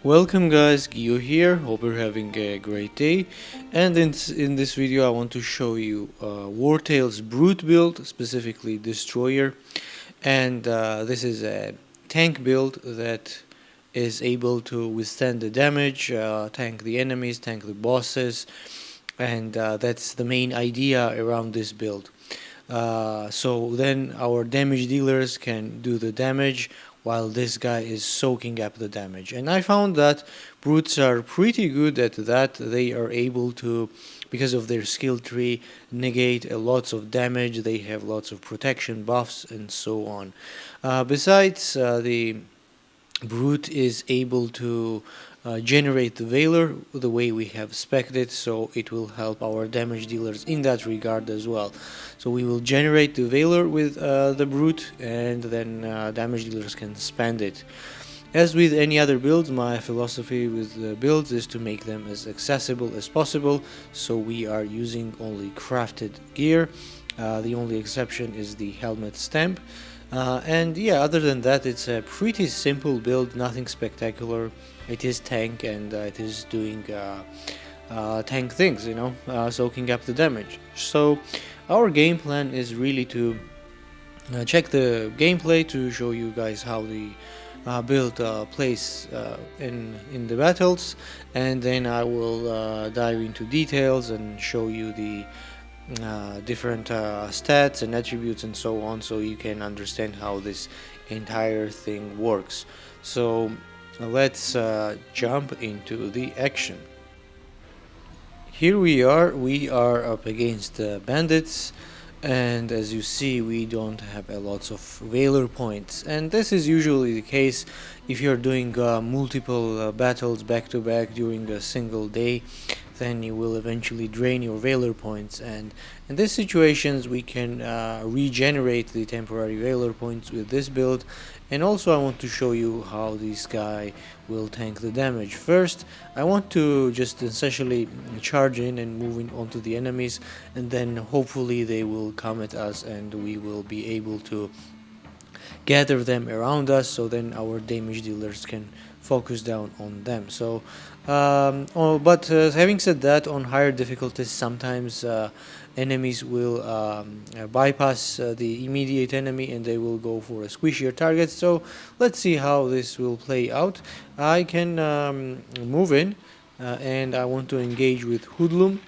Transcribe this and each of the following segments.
Welcome guys, Gio here, hope you're having a great day. And in this video I want to show you Wartales Brute build, specifically Destroyer. And this is a tank build that is able to withstand the damage, tank the enemies, tank the bosses, and that's the main idea around this build. So then our damage dealers can do the damage while this guy is soaking up the damage. And I found that brutes are pretty good at that. They are able to, because of their skill tree, negate lots of damage. They have lots of protection buffs and so on. Besides, the brute is able to generate the Veiler the way we have spec'd it, so it will help our damage dealers in that regard as well. So we will generate the Veiler with the brute, and then damage dealers can spend it. As with any other builds, my philosophy with the builds is to make them as accessible as possible, so we are using only crafted gear. The only exception is the helmet stamp. And yeah, other than that, it's a pretty simple build, nothing spectacular. It is tank, and it is doing tank things, soaking up the damage. So our game plan is really to check the gameplay to show you guys how the build plays in the battles, and then I will dive into details and show you the different stats and attributes and so on, so you can understand how this entire thing works. So let's jump into the action. Here we are up against bandits, and as you see, we don't have a lots of Veiler points, and this is usually the case if you're doing multiple battles back to back during a single day. Then you will eventually drain your Veiler points, and in these situations we can regenerate the temporary Veiler points with this build. And also I want to show you how this guy will tank the damage. First, I want to just essentially charge in and move in onto the enemies, and then hopefully they will come at us and we will be able to gather them around us, so then our damage dealers can focus down on them. So but having said that, on higher difficulties sometimes enemies will bypass the immediate enemy and they will go for a squishier target. So let's see how this will play out. I can move in and I want to engage with Hoodlum,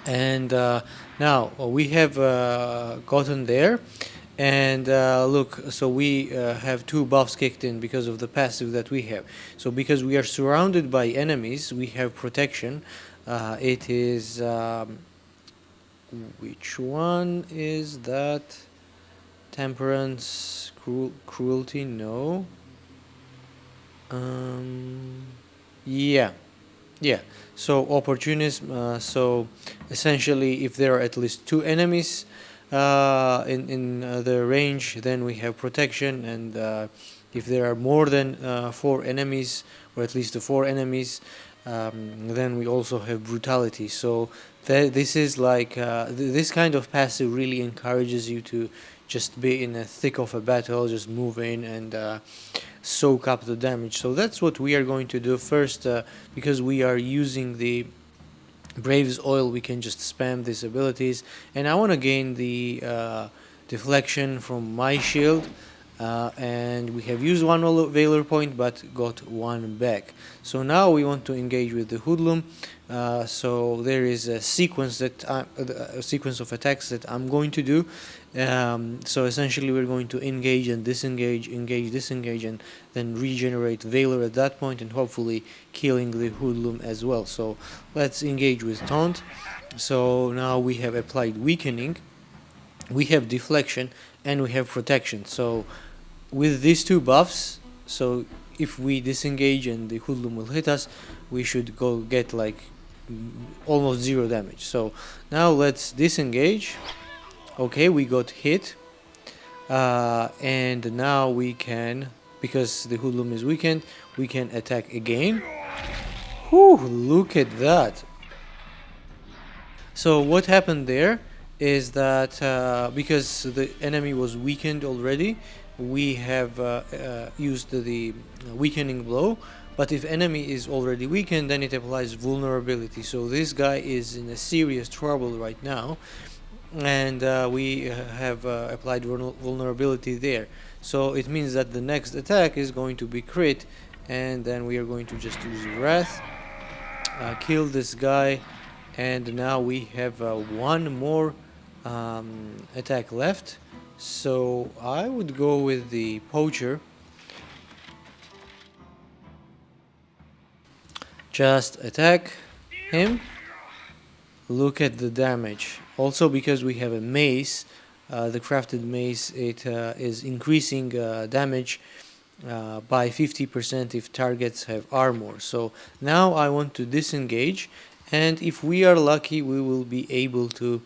and now we have gotten there. And look, so we have two buffs kicked in because of the passive that we have. So because we are surrounded by enemies, we have protection. It is which one is that? Temperance, cruelty, no. Yeah. So opportunism. So essentially, if there are at least two enemies in the range, then we have protection, and if there are more than 4 enemies, or at least 4 enemies, then we also have brutality. So this is like this kind of passive really encourages you to just be in the thick of a battle, just move in and soak up the damage. So that's what we are going to do first. Because we are using the Brave's oil, we can just spam these abilities, and I want to gain the deflection from my shield, and we have used one Veiler point but got one back. So now we want to engage with the Hoodlum. So there is a sequence of attacks that I'm going to do. So essentially we're going to engage and disengage, engage, disengage, and then regenerate Veiler at that point, and hopefully killing the Hoodlum as well. So let's engage with Taunt. So now we have applied weakening, we have deflection, and we have protection. So with these two buffs, so if we disengage and the Hoodlum will hit us, we should go get like almost 0 damage. So now let's disengage. Okay, we got hit, and now we can, because the Hoodlum is weakened, we can attack again. Whew, look at that. So what happened there is that because the enemy was weakened already, we have used the weakening blow, but if enemy is already weakened, then it applies vulnerability. So this guy is in a serious trouble right now, and we have applied vulnerability there. So it means that the next attack is going to be crit, and then we are going to just use Wrath, kill this guy, and now we have one more attack left. So I would go with the Poacher. Just attack him. Look at the damage. Also, because we have a mace, the crafted mace, it is increasing damage by 50% if targets have armor. So now I want to disengage, and if we are lucky, we will be able to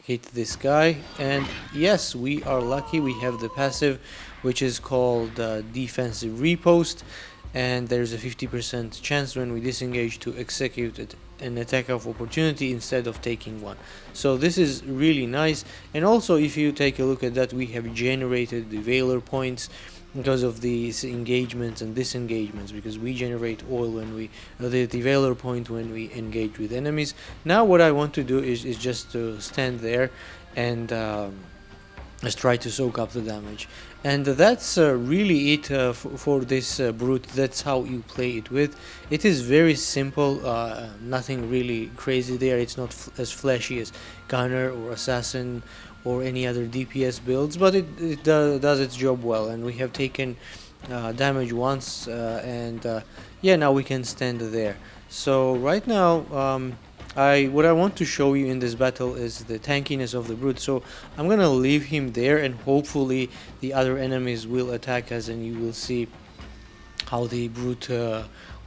hit this guy. And yes, we are lucky. We have the passive, which is called defensive riposte, and there's a 50% chance when we disengage to execute an attack of opportunity instead of taking one. So this is really nice. And also, if you take a look at that, we have generated the Valor points because of these engagements and disengagements, because we generate oil when we the Valor point when we engage with enemies. Now what I want to do is just to stand there and let's try to soak up the damage. And that's really it for this brute. That's how you play it with. It is very simple, nothing really crazy there. It's not as flashy as Gunner or Assassin or any other DPS builds, but it does its job well. And we have taken damage once, and yeah, now we can stand there. So right now, what I want to show you in this battle is the tankiness of the brute. So I'm gonna leave him there, and hopefully the other enemies will attack us, and you will see how the brute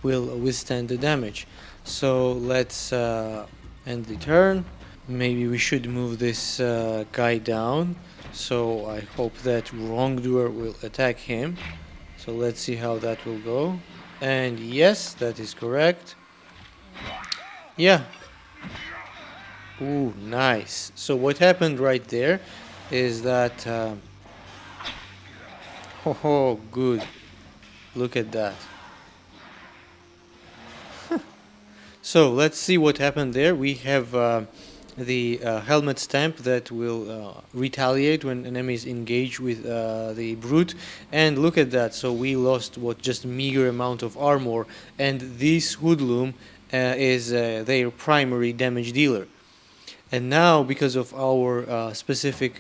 will withstand the damage. So let's end the turn. Maybe we should move this guy down. So I hope that Wrongdoer will attack him. So let's see how that will go. And yes, that is correct. Yeah. Ooh, nice. So what happened right there is that oh, good. Look at that. So let's see what happened there. We have the helmet stamp that will retaliate when enemies engage with the brute, and look at that. So we lost just meager amount of armor, and this hoodlum is their primary damage dealer. And now, because of our specific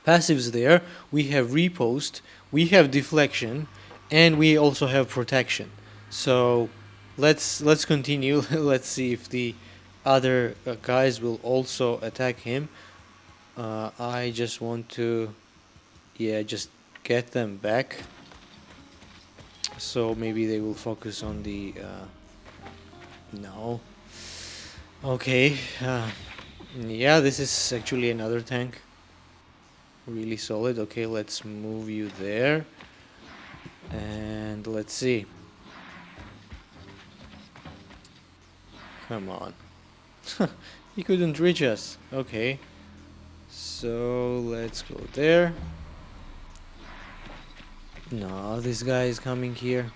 passives there, we have riposte, we have deflection, and we also have protection. So let's continue. Let's see if the other guys will also attack him. I just want to, yeah, just get them back. So maybe they will focus on the no. Okay, yeah, this is actually another tank. Really solid. Okay, let's move you there. And let's see. Come on. He couldn't reach us. Okay. So let's go there. No, this guy is coming here.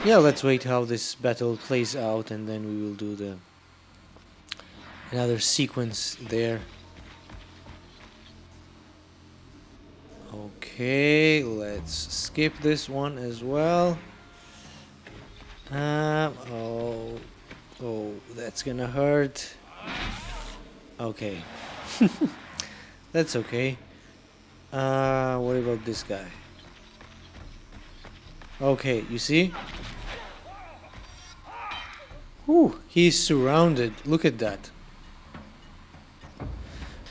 Yeah, let's wait how this battle plays out, and then we will do another sequence there. Okay, let's skip this one as well. Oh, that's gonna hurt. Okay. That's okay. What about this guy? Okay, you see? Ooh, he's surrounded. Look at that.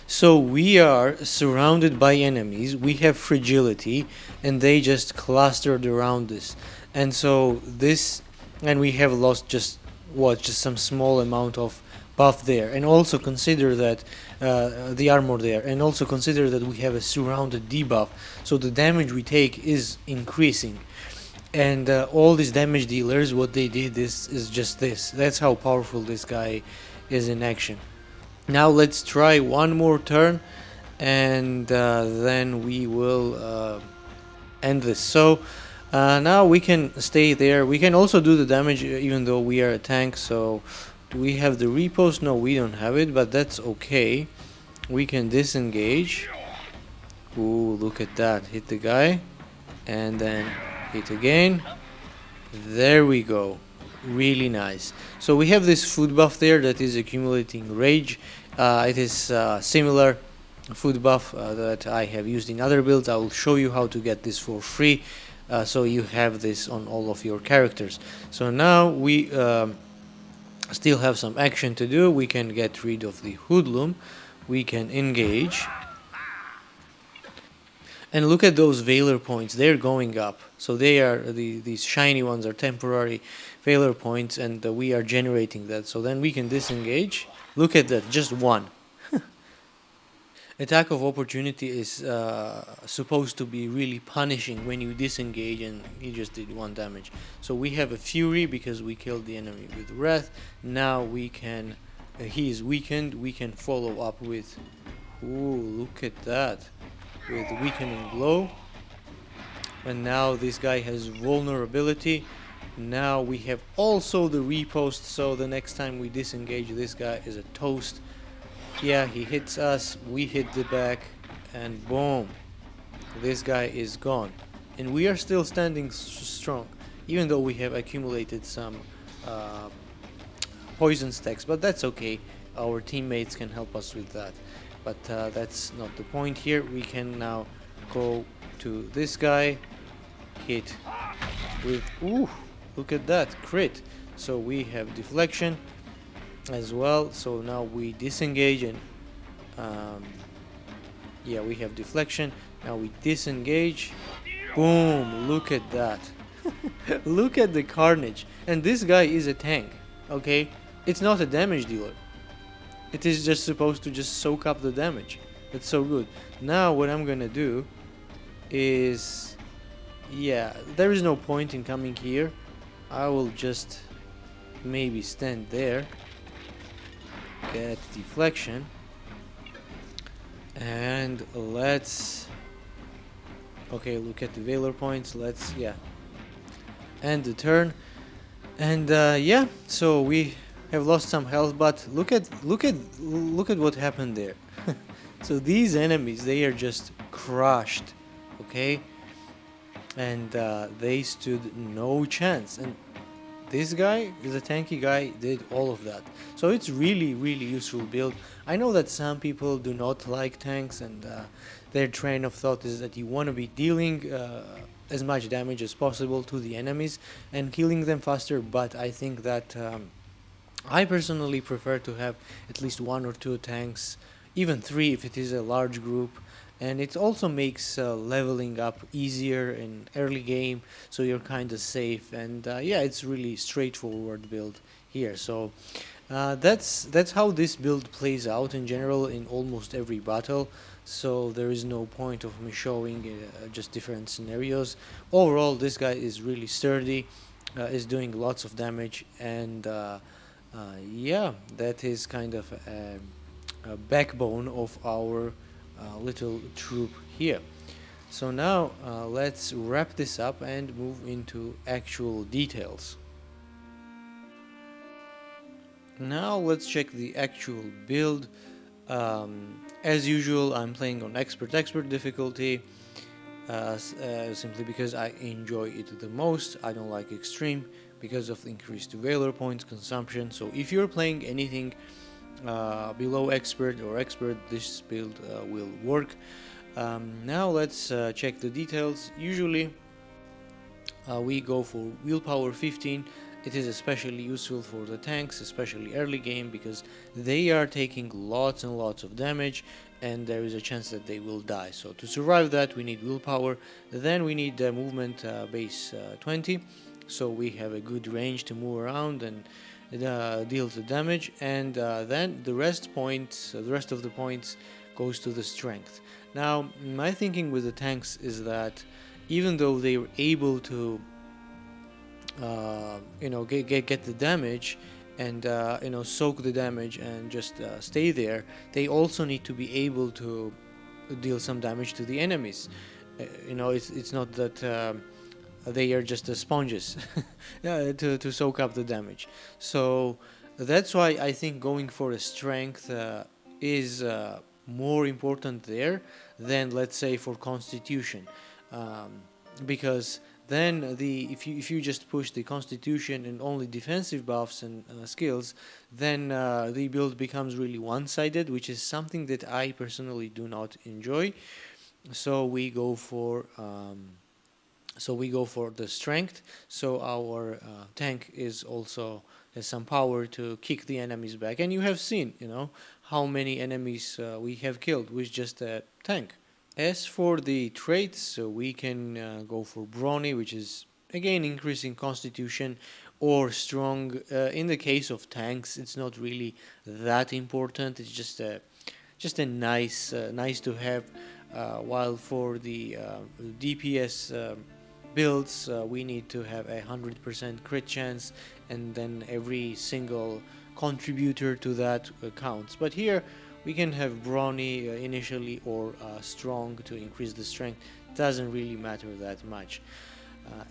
So we are surrounded by enemies. We have fragility, and they just clustered around us. And so and we have lost just some small amount of buff there. And also consider that the armor there. And also consider that we have a surrounded debuff. So the damage we take is increasing. And all these damage dealers, what they did is just this. That's how powerful this guy is in action. Now let's try one more turn, and then we will end this. So now we can stay there. We can also do the damage even though we are a tank. So do we have the repost? No, we don't have it, but that's okay. We can disengage. Ooh, look at that. Hit the guy and then hit again. There we go. Really nice. So we have this food buff there that is accumulating rage. It is similar food buff that I have used in other builds. I will show you how to get this for free, so you have this on all of your characters. So now we still have some action to do. We can get rid of the hoodlum. We can engage. And look at those Valor points, they're going up. So they are, these shiny ones are temporary Valor points, and we are generating that. So then we can disengage. Look at that, just one. Attack of opportunity is supposed to be really punishing when you disengage and he just did 1 damage. So we have a fury because we killed the enemy with wrath. Now we can, he is weakened, we can follow up with, ooh, look at that, with weakening blow. And now this guy has vulnerability. Now we have also the repost, so the next time we disengage, this guy is a toast. Yeah, he hits us, we hit the back, and boom, this guy is gone. And we are still standing strong, even though we have accumulated some poison stacks, but that's okay. Our teammates can help us with that. But that's not the point here. We can now go to this guy, hit with, ooh, look at that, crit. So we have deflection as well. So now we disengage and yeah, we have deflection. Now we disengage. Boom, look at that. Look at the carnage. And this guy is a tank, okay? It's not a damage dealer. It is just supposed to just soak up the damage. That's so good. Now what I'm gonna do is, yeah, there is no point in coming here. I will just maybe stand there, get deflection, and let's, okay, look at the Valor points. Let's, yeah, end the turn. And yeah, so we have lost some health, but look at what happened there. So these enemies, they are just crushed, okay, and they stood no chance. And this guy is a tanky guy, did all of that. So it's really useful build. I know that some people do not like tanks, and their train of thought is that you want to be dealing as much damage as possible to the enemies and killing them faster, but I think that I personally prefer to have at least 1 or 2 tanks, even 3 if it is a large group, and it also makes leveling up easier in early game, so you're kind of safe. And yeah, it's really straightforward build here. So that's how this build plays out in general in almost every battle. So there is no point of me showing just different scenarios. Overall, this guy is really sturdy, is doing lots of damage, and yeah, that is kind of a backbone of our little troop here. So now let's wrap this up and move into actual details. Now let's check the actual build. As usual, I'm playing on expert difficulty, simply because I enjoy it the most. I don't like extreme because of the increased Valor points consumption. So if you're playing anything below expert or expert, this build will work. Now let's check the details. Usually we go for willpower 15. It is especially useful for the tanks, especially early game, because they are taking lots and lots of damage and there is a chance that they will die. So to survive that, we need willpower. Then we need movement base 20, so we have a good range to move around and deal the damage. And then the rest of the points goes to the strength. Now my thinking with the tanks is that even though they were able to get the damage and soak the damage and just stay there, they also need to be able to deal some damage to the enemies. It's not that they are just sponges to soak up the damage. So that's why I think going for a strength is more important there than, let's say, for constitution, um, because then if you just push the constitution and only defensive buffs and skills, then the build becomes really one-sided, which is something that I personally do not enjoy. So we go for the strength, so our tank is also has some power to kick the enemies back. And you have seen, how many enemies we have killed with just a tank. As for the traits, so we can go for brawny, which is again increasing constitution, or strong. In the case of tanks, it's not really that important. It's just a nice to have. While for the DPS builds, we need to have 100% crit chance, and then every single contributor to that counts. But here we can have brawny initially, or strong to increase the strength. Doesn't really matter that much.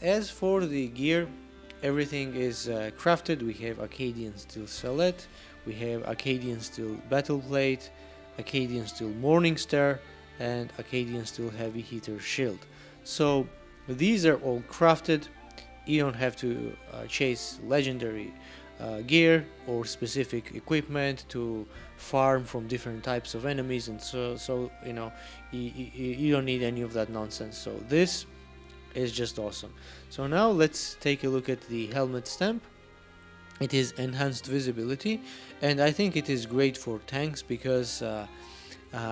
As for the gear, everything is crafted. We have Acadian Steel Sallet, we have Acadian Steel Battle Plate, Acadian Steel Morning Star, and Acadian Steel Heavy Hitter Shield. So these are all crafted. You don't have to chase legendary gear or specific equipment to farm from different types of enemies, and so you don't need any of that nonsense. So this is just awesome. So now let's take a look at the helmet stamp. It is enhanced visibility, and I think it is great for tanks because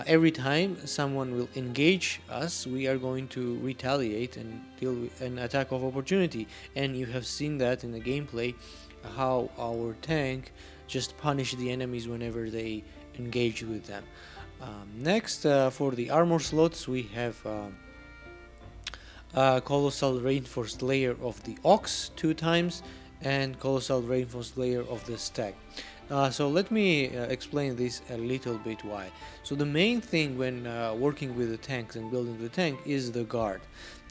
every time someone will engage us, we are going to retaliate and deal with an attack of opportunity. And you have seen that in the gameplay, how our tank just punish the enemies whenever they engage with them. Next, for the armor slots, we have Colossal Reinforced Layer of the Ox 2 times, and Colossal Reinforced Layer of the Stag. So let me explain this a little bit why. So the main thing when working with the tanks and building the tank is the guard.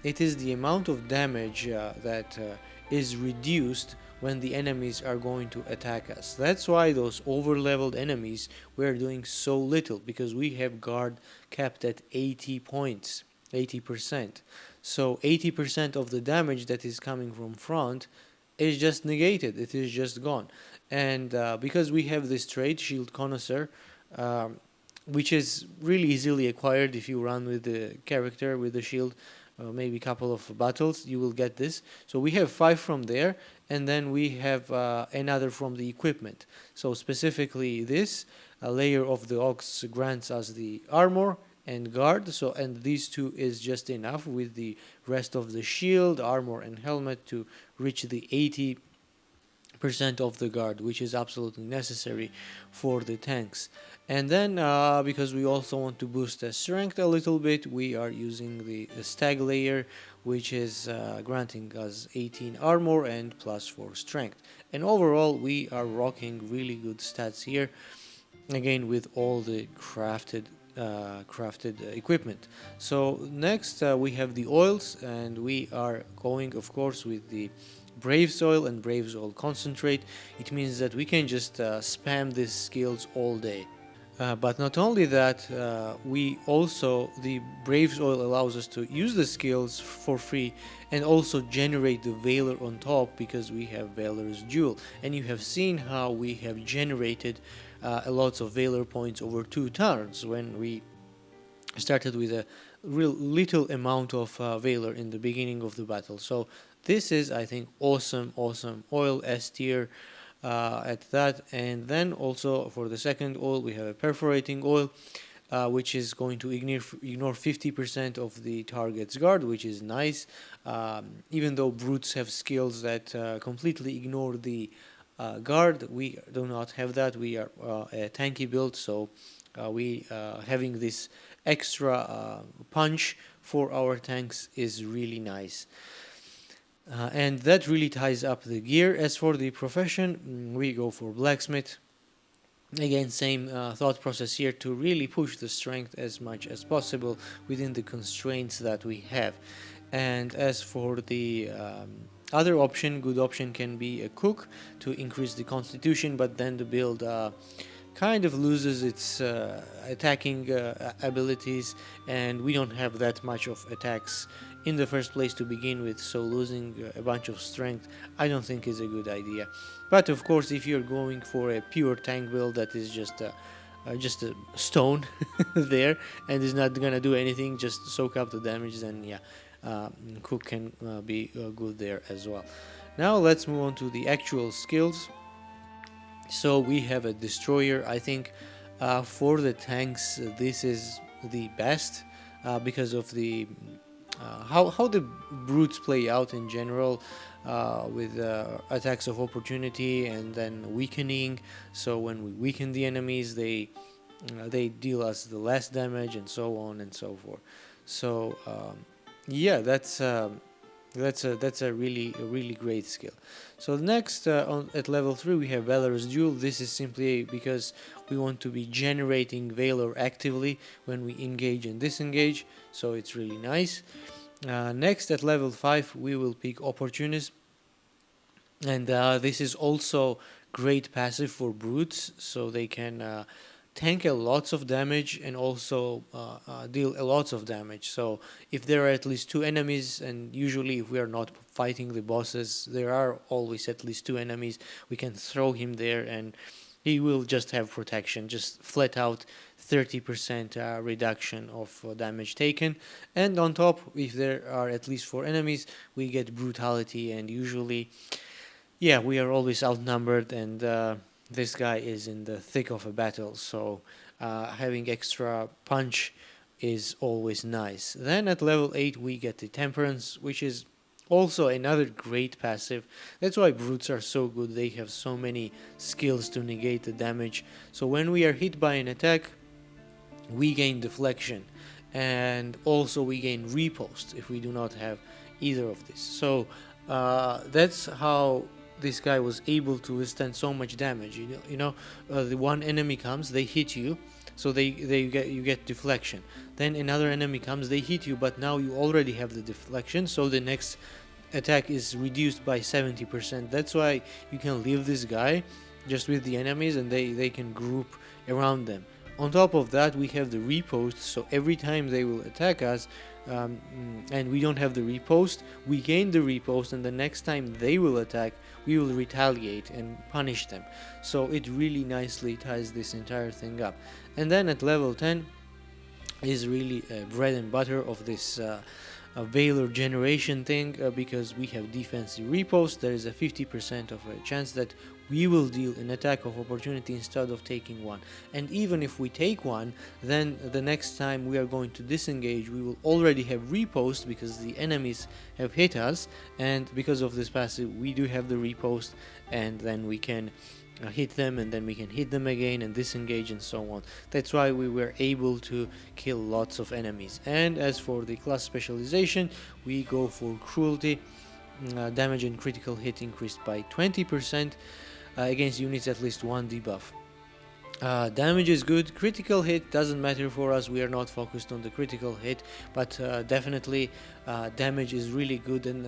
It is the amount of damage that is reduced when the enemies are going to attack us. That's why those over-leveled enemies, we're doing so little, because we have guard capped at 80 points, 80%. So 80% of the damage that is coming from front is just negated, it is just gone. And because we have this trait, Shield Connoisseur, which is really easily acquired if you run with the character with the shield, maybe a couple of battles, you will get this. So we have 5 from there, and then we have another from the equipment. So specifically this layer of the Ox grants us the armor and guard, and these two is just enough with the rest of the shield, armor, and helmet to reach the 80% of the guard, which is absolutely necessary for the tanks. And then because we also want to boost the strength a little bit, we are using the stag layer, which is granting us 18 armor and +4 strength. And overall we are rocking really good stats here, again with all the crafted equipment. So next we have the oils, and we are going of course with the Brave's Oil and Brave's Oil Concentrate. It means that we can just spam these skills all day. But not only that, the Brave's Oil allows us to use the skills for free and also generate the Valor on top, because we have Valor's Jewel. And you have seen how we have generated a lots of Valor points over 2 turns when we started with a real little amount of Valor in the beginning of the battle. So this is, I think, awesome oil, S tier at that. And then also for the second oil we have a perforating oil, which is going to ignore 50% of the target's guard, which is nice. Even though brutes have skills that completely ignore the guard, we do not have that. We are a tanky build, so we having this extra punch for our tanks is really nice. And that really ties up the gear. As for the profession, we go for blacksmith, Again, same thought process here, to really push the strength as much as possible within the constraints that we have. And as for the other option, good option can be a cook to increase the constitution, but then the build kind of loses its attacking abilities, and we don't have that much of attacks in the first place to begin with, so losing a bunch of strength I don't think is a good idea. But of course, if you're going for a pure tank build that is just a stone there and is not gonna do anything, just soak up the damage, then yeah, cook can be good there as well. Now let's move on to the actual skills. So we have a destroyer. I think for the tanks, this is the best because of the how the brutes play out in general, with attacks of opportunity and then weakening. So when we weaken the enemies, they deal us the less damage and so on and so forth. So yeah, that's a really great skill. So next, at level 3 we have Valor's Duel. This is simply because we want to be generating Valor actively when we engage and disengage, so it's really nice. Next, at level 5 we will pick Opportunism, and this is also great passive for brutes, so they can tank a lots of damage and also deal a lots of damage. So if there are at least two enemies, and usually if we are not fighting the bosses, there are always at least two enemies, we can throw him there and he will just have protection, just flat out 30% reduction of damage taken. And on top, if there are at least four enemies, we get brutality, and usually, yeah, we are always outnumbered, and this guy is in the thick of a battle, so having extra punch is always nice. Then at level 8 we get the Temperance, which is also another great passive. That's why brutes are so good, they have so many skills to negate the damage. So when we are hit by an attack, we gain deflection, and also we gain repost if we do not have either of these. So that's how this guy was able to withstand so much damage. The one enemy comes, they hit you, so you get deflection. Then another enemy comes, they hit you, but now you already have the deflection, so the next attack is reduced by 70%. That's why you can leave this guy just with the enemies, and they can group around them. On top of that, we have the repost, so every time they will attack us, and we don't have the repost, we gain the repost, and the next time they will attack, we will retaliate and punish them. So it really nicely ties this entire thing up. And then at level 10 is really bread and butter of this Valor generation thing, because we have defensive repost. There is a 50% of a chance that we will deal an attack of opportunity instead of taking one. And even if we take one, then the next time we are going to disengage, we will already have repost because the enemies have hit us, and because of this passive we do have the repost, and then we can hit them, and then we can hit them again and disengage and so on. That's why we were able to kill lots of enemies. And as for the class specialization, we go for Cruelty. Damage and critical hit increased by 20% against units at least one debuff. Damage is good. Critical hit doesn't matter for us, we are not focused on the critical hit, but definitely damage is really good, and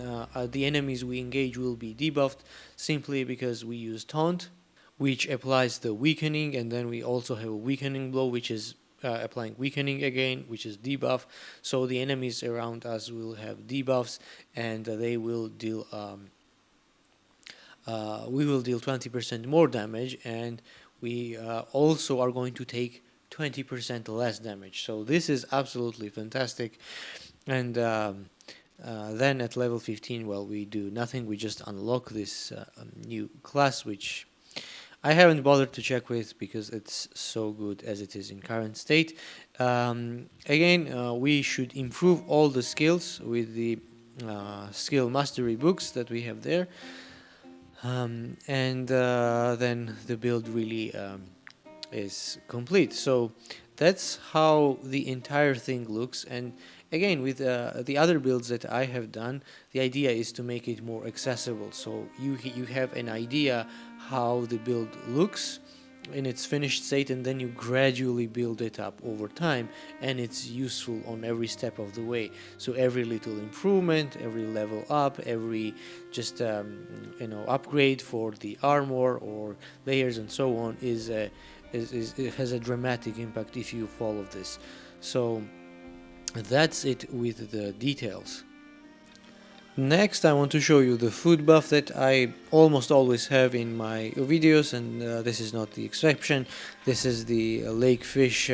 the enemies we engage will be debuffed simply because we use Taunt, which applies the weakening, and then we also have a weakening blow, which is applying weakening again, which is debuff. So the enemies around us will have debuffs, and they will deal we will deal 20% more damage, and we also are going to take 20% less damage. So this is absolutely fantastic. And then at level 15, well, we do nothing, we just unlock this new class, which I haven't bothered to check with because it's so good as it is in current state. Again, we should improve all the skills with the skill mastery books that we have there. And then the build really is complete. So that's how the entire thing looks. And again, with the other builds that I have done, the idea is to make it more accessible. So you have an idea how the build looks, in its finished state, and then you gradually build it up over time, and it's useful on every step of the way. So every little improvement, every level up, every just upgrade for the armor or layers and so on is it has a dramatic impact if you follow this. So that's it with the details. Next, I want to show you the food buff that I almost always have in my videos, and this is not the exception. This is the lake fish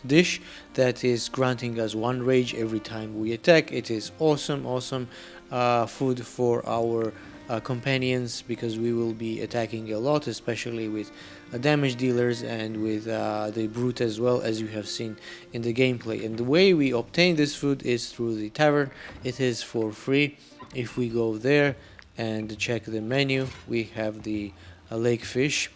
dish that is granting us 1 rage every time we attack. It is awesome food for our companions, because we will be attacking a lot, especially with damage dealers and with the brute, as well as you have seen in the gameplay. And the way we obtain this food is through the tavern. It is for free. If we go there and check the menu, we have the lake fish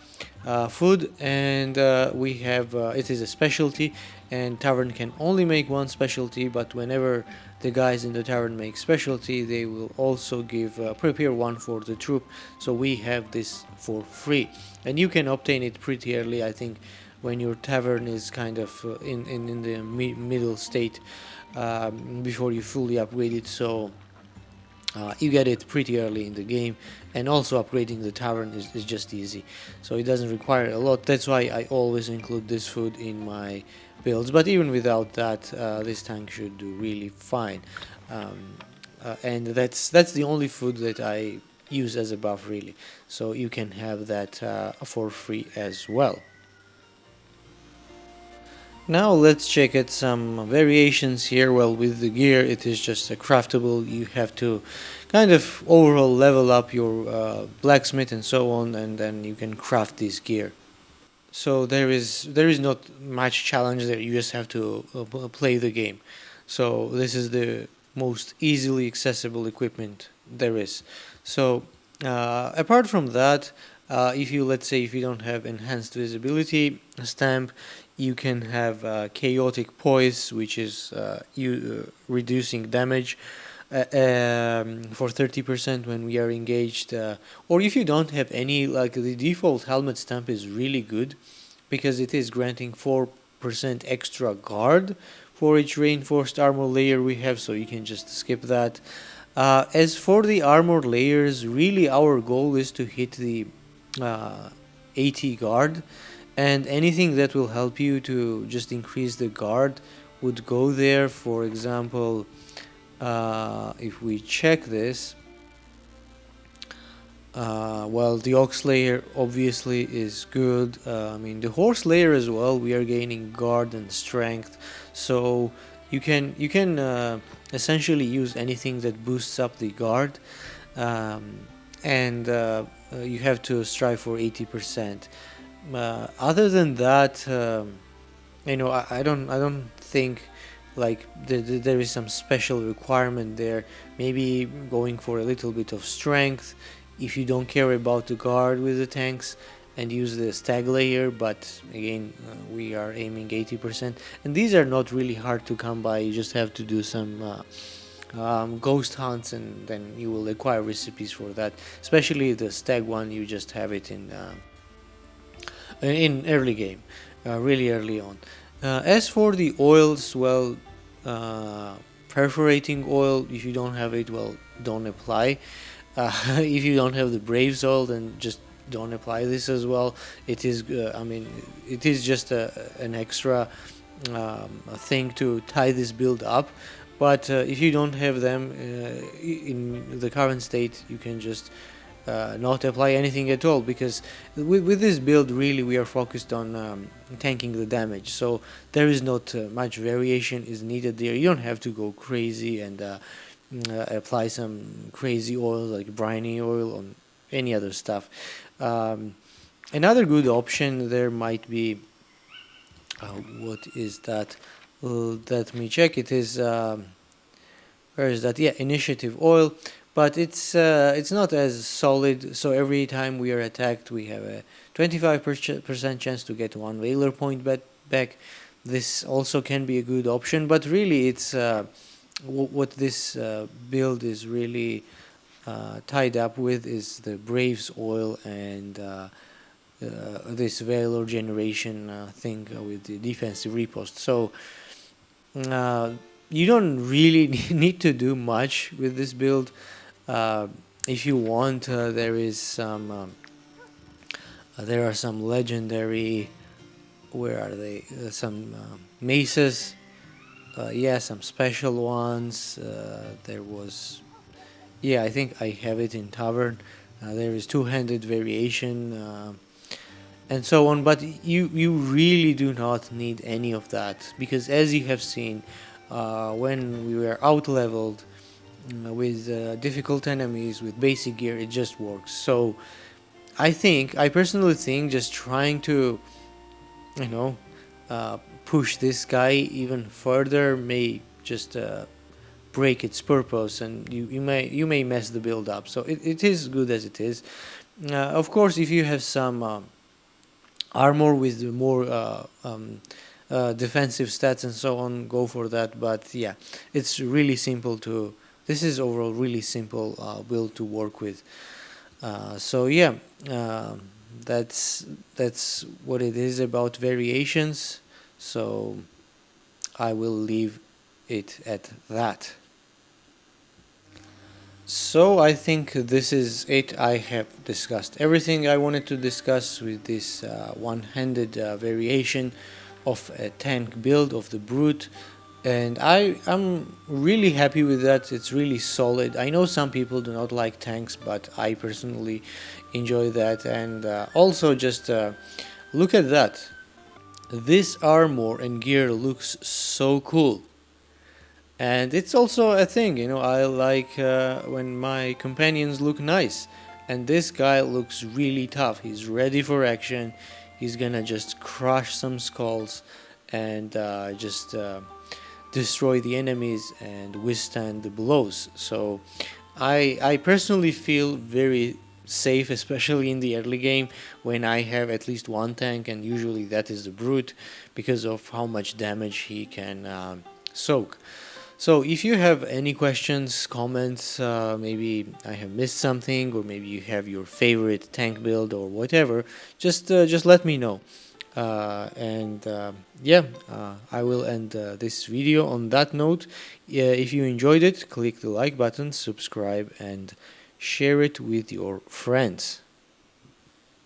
food, and we have it is a specialty, and tavern can only make one specialty, but whenever the guys in the tavern make specialty, they will also give prepare one for the troop. So we have this for free, and you can obtain it pretty early. I think when your tavern is kind of in the middle state, before you fully upgrade it. So you get it pretty early in the game, and also upgrading the tavern is just easy, so it doesn't require a lot. That's why I always include this food in my builds, but even without that, this tank should do really fine. And that's the only food that I use as a buff, really, so you can have that for free as well. Now let's check out some variations here. Well, with the gear, it is just a craftable. You have to kind of overall level up your blacksmith and so on, and then you can craft this gear. So there is not much challenge there. You just have to play the game. So this is the most easily accessible equipment there is. So apart from that, if you, let's say, if you don't have enhanced visibility stamp, you can have chaotic poise, which is reducing damage for 30% when we are engaged, or if you don't have any, like the default helmet stamp is really good, because it is granting 4% extra guard for each reinforced armor layer we have, so you can just skip that. As for the armor layers, really our goal is to hit the 80 guard, and anything that will help you to just increase the guard would go there. For example, if we check this, well, the ox layer obviously is good. I mean, the horse layer as well, we are gaining guard and strength, so you can essentially use anything that boosts up the guard, and you have to strive for 80%. Other than that, I don't think like there is some special requirement there. Maybe going for a little bit of strength if you don't care about the guard with the tanks, and use the stag layer, but again, we are aiming 80%, and these are not really hard to come by. You just have to do some ghost hunts, and then you will acquire recipes for that. Especially the stag one, you just have it in early game, really early on. As for the oils, well, perforating oil, if you don't have it, well, don't apply. If you don't have the Braves oil, then just don't apply this as well. It is, I mean, it is just an extra thing to tie this build up. But if you don't have them in the current state, you can just not apply anything at all, because with this build, really, we are focused on tanking the damage. So there is not much variation is needed there. You don't have to go crazy and apply some crazy oil like briny oil on any other stuff. Another good option there might be, what is that? Let me check. It is where is that? Yeah, initiative oil, but it's not as solid. So every time we are attacked, we have a 25% chance to get 1 Valor point back. This also can be a good option, but really it's what this build is really tied up with is the Braves oil and this valor generation thing with the defensive riposte. So uh, you don't really need to do much with this build. If you want, there are some legendary. Where are they? Some maces. Yeah, some special ones. There was. Yeah, I think I have it in tavern. There is two-handed variation. And so on, but you really do not need any of that, because as you have seen, when we were out leveled with difficult enemies with basic gear, it just works. So I personally think just trying to, you know, push this guy even further may just break its purpose, and you may mess the build up. So it is good as it is. Of course, if you have some armor with more defensive stats and so on, go for that. But yeah, it's really simple to. This is overall really simple build to work with. So yeah, that's what it is about variations. So I will leave it at that. So I think this is it. I have discussed everything I wanted to discuss with this one-handed variation of a tank build of the Brute, and I'm really happy with that. It's really solid. I know some people do not like tanks, but I personally enjoy that. And also just look at that. This armor and gear looks so cool. And it's also a thing, I like when my companions look nice. And this guy looks really tough. He's ready for action. He's gonna just crush some skulls and just destroy the enemies and withstand the blows. So I personally feel very safe, especially in the early game when I have at least one tank, and usually that is the Brute, because of how much damage he can soak. So if you have any questions, comments, maybe I have missed something, or maybe you have your favorite tank build or whatever, just let me know. And yeah, I will end this video on that note. If you enjoyed it, click the like button, subscribe, and share it with your friends.